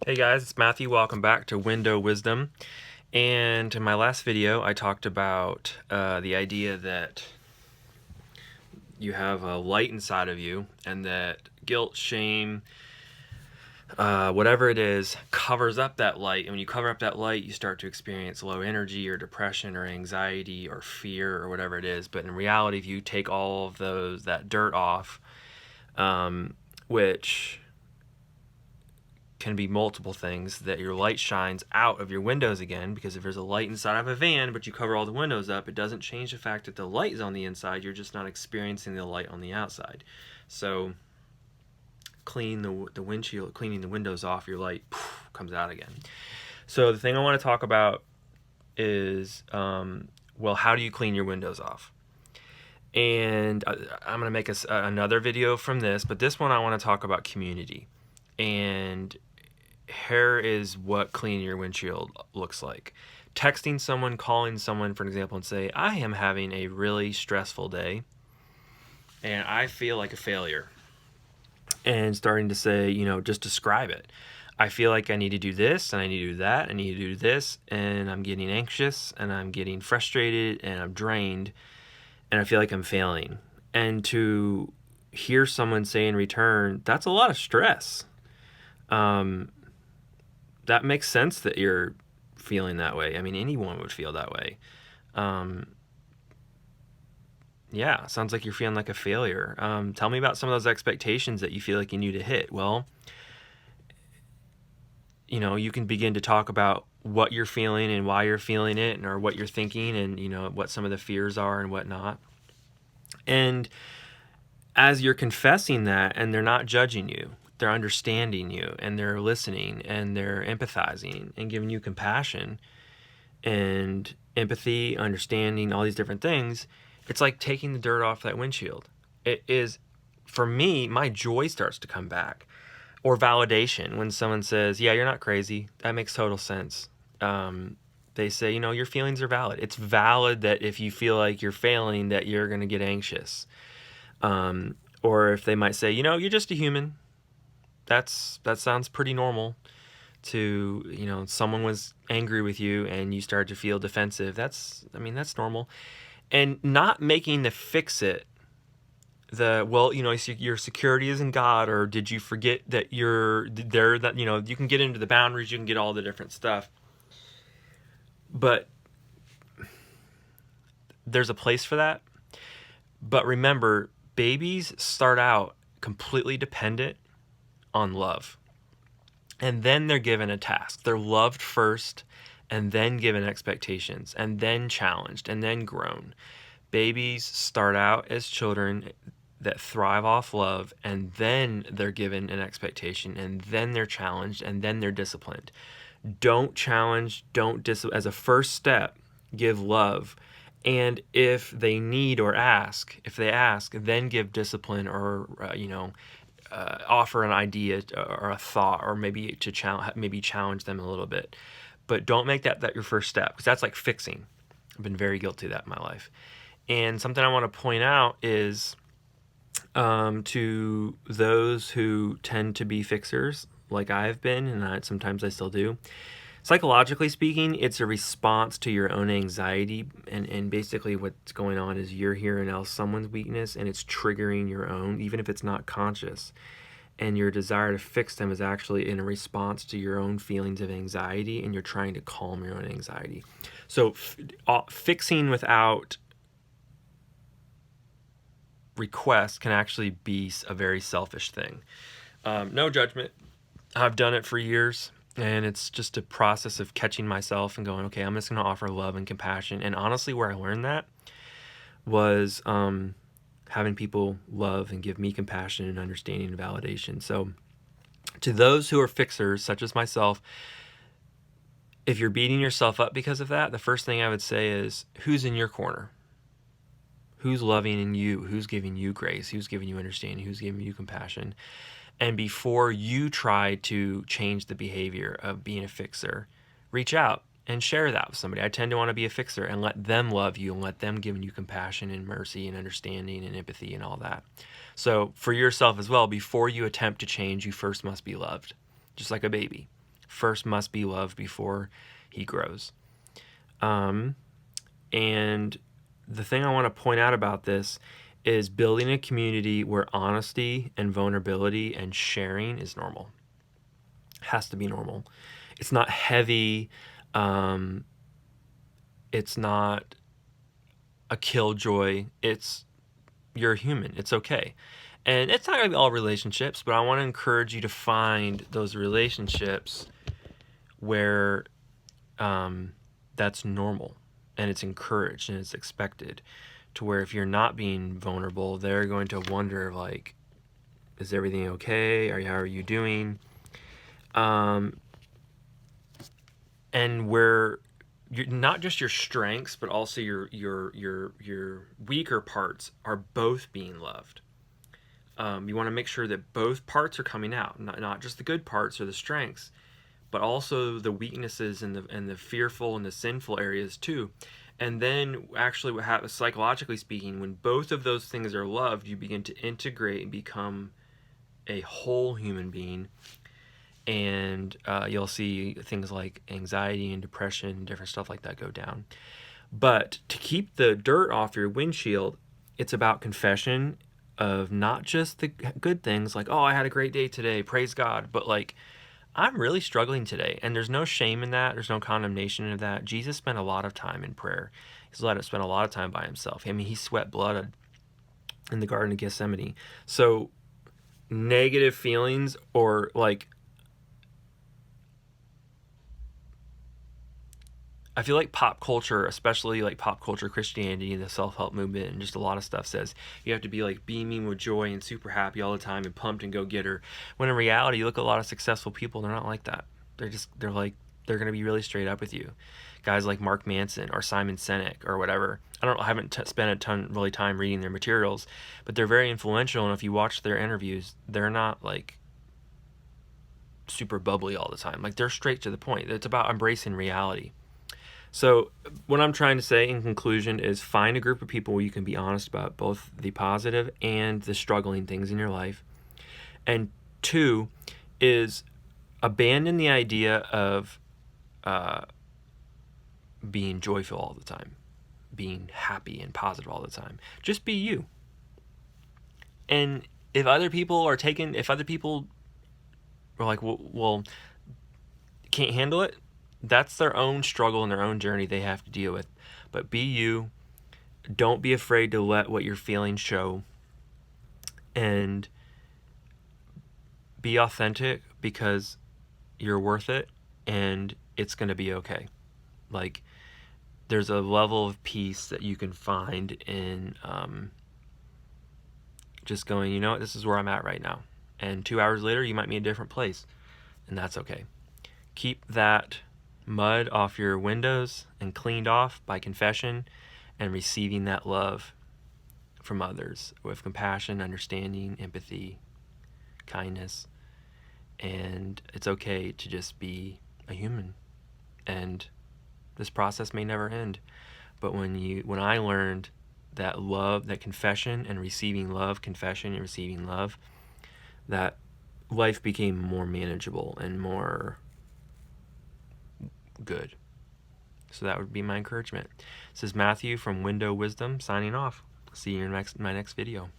Hey guys, it's Matthew. Welcome back to Window Wisdom. And in my last video, I talked about the idea that you have a light inside of you, and that guilt, shame, whatever it is, covers up that light. And when you cover up that light, you start to experience low energy or depression or anxiety or fear or whatever it is. But in reality, if you take all of that dirt off, which can be multiple things, that your light shines out of your windows again, because if there's a light inside of a van but you cover all the windows up, it doesn't change the fact that the light is on the inside. You're just not experiencing the light on the outside. So clean the windshield, cleaning the windows off, your light comes out again. So the thing I want to talk about is well, how do you clean your windows off? And I'm going to make another video from this, but this one I want to talk about community. And here is what cleaning your windshield looks like. Texting someone, calling someone, for example, and say, I am having a really stressful day and I feel like a failure. And starting to say, just describe it. I feel like I need to do this and I need to do that. I need to do this, and I'm getting anxious and I'm getting frustrated and I'm drained and I feel like I'm failing. And to hear someone say in return, that's a lot of stress. That makes sense that you're feeling that way. I mean, anyone would feel that way. Yeah, sounds like you're feeling like a failure. Tell me about some of those expectations that you feel like you need to hit. Well, you can begin to talk about what you're feeling and why you're feeling it, or what you're thinking, and what some of the fears are and whatnot. And as you're confessing that, and they're not judging you, they're understanding you, and they're listening, and they're empathizing and giving you compassion and empathy, understanding, all these different things. It's like taking the dirt off that windshield. It is, for me, my joy starts to come back. Or validation, when someone says, yeah, you're not crazy. That makes total sense. They say, your feelings are valid. It's valid that if you feel like you're failing, that you're going to get anxious. Or if they might say, you're just a human. That sounds pretty normal. To, someone was angry with you and you started to feel defensive. That's normal. And not making the fix it your security is in God, or did you forget that you're there, that, you can get into the boundaries, you can get all the different stuff. But there's a place for that. But remember, babies start out completely dependent on love. And then they're given a task. They're loved first, and then given expectations, and then challenged, and then grown. Babies start out as children that thrive off love, and then they're given an expectation, and then they're challenged, and then they're disciplined. Don't challenge, as a first step, give love. And if they need or if they ask, then give discipline, or offer an idea or a thought, or maybe challenge them a little bit. But don't make that your first step, because that's like fixing. I've been very guilty of that in my life. And something I want to point out is to those who tend to be fixers, like I've been, and sometimes I still do. Psychologically speaking, it's a response to your own anxiety, and basically what's going on is you're hearing out someone's weakness, and it's triggering your own, even if it's not conscious. And your desire to fix them is actually in a response to your own feelings of anxiety, and you're trying to calm your own anxiety. So fixing without request can actually be a very selfish thing. No judgment. I've done it for years. And it's just a process of catching myself and going, okay, I'm just going to offer love and compassion. And honestly, where I learned that was having people love and give me compassion and understanding and validation. So to those who are fixers, such as myself, if you're beating yourself up because of that, the first thing I would say is, who's in your corner? Who's loving in you? Who's giving you grace? Who's giving you understanding? Who's giving you compassion? And before you try to change the behavior of being a fixer, reach out and share that with somebody. I tend to want to be a fixer and let them love you and let them give you compassion and mercy and understanding and empathy and all that. So for yourself as well, before you attempt to change, you first must be loved, just like a baby. first must be loved before he grows. And the thing I want to point out about this is building a community where honesty and vulnerability and sharing is normal. Has to be normal. It's not heavy. It's not a killjoy. You're a human. It's okay. And it's not going to be all relationships, but I want to encourage you to find those relationships where that's normal and it's encouraged and it's expected, to where if you're not being vulnerable, they're going to wonder, like, is everything okay? How are you doing? And where you're not just your strengths, but also your weaker parts are both being loved. You want to make sure that both parts are coming out, not just the good parts or the strengths, but also the weaknesses and the fearful and the sinful areas too. And then actually what happens, psychologically speaking, when both of those things are loved, you begin to integrate and become a whole human being. And you'll see things like anxiety and depression, different stuff like that go down. But to keep the dirt off your windshield, it's about confession of not just the good things, like, oh, I had a great day today, praise God, but like, I'm really struggling today. And there's no shame in that. There's no condemnation in that. Jesus spent a lot of time in prayer. He's spent a lot of time by himself. I mean, he sweat blood in the Garden of Gethsemane. So negative feelings, or like, I feel like pop culture, especially like pop culture Christianity and the self-help movement and just a lot of stuff, says you have to be like beaming with joy and super happy all the time and pumped and go-getter. When in reality, you look at a lot of successful people, they're not like that. They're going to be really straight up with you. Guys like Mark Manson or Simon Sinek or whatever. I haven't spent a ton really time reading their materials, but they're very influential. And if you watch their interviews, they're not like super bubbly all the time. Like, they're straight to the point. It's about embracing reality. So what I'm trying to say in conclusion is find a group of people where you can be honest about both the positive and the struggling things in your life. And 2 is abandon the idea of being joyful all the time, being happy and positive all the time. Just be you. And if other people are like, well, can't handle it, that's their own struggle and their own journey they have to deal with. But be you. Don't be afraid to let what you're feeling show. And be authentic, because you're worth it and it's going to be okay. Like, there's a level of peace that you can find in just going, you know what, this is where I'm at right now. And 2 hours later, you might be in a different place. And that's okay. Keep that mud off your windows and cleaned off by confession and receiving that love from others with compassion, understanding, empathy, kindness. And it's okay to just be a human. And this process may never end. But when I learned that love, that confession and receiving love, confession and receiving love, that life became more manageable and more good. So that would be my encouragement. This is Matthew from Window Wisdom signing off. See you in my next video.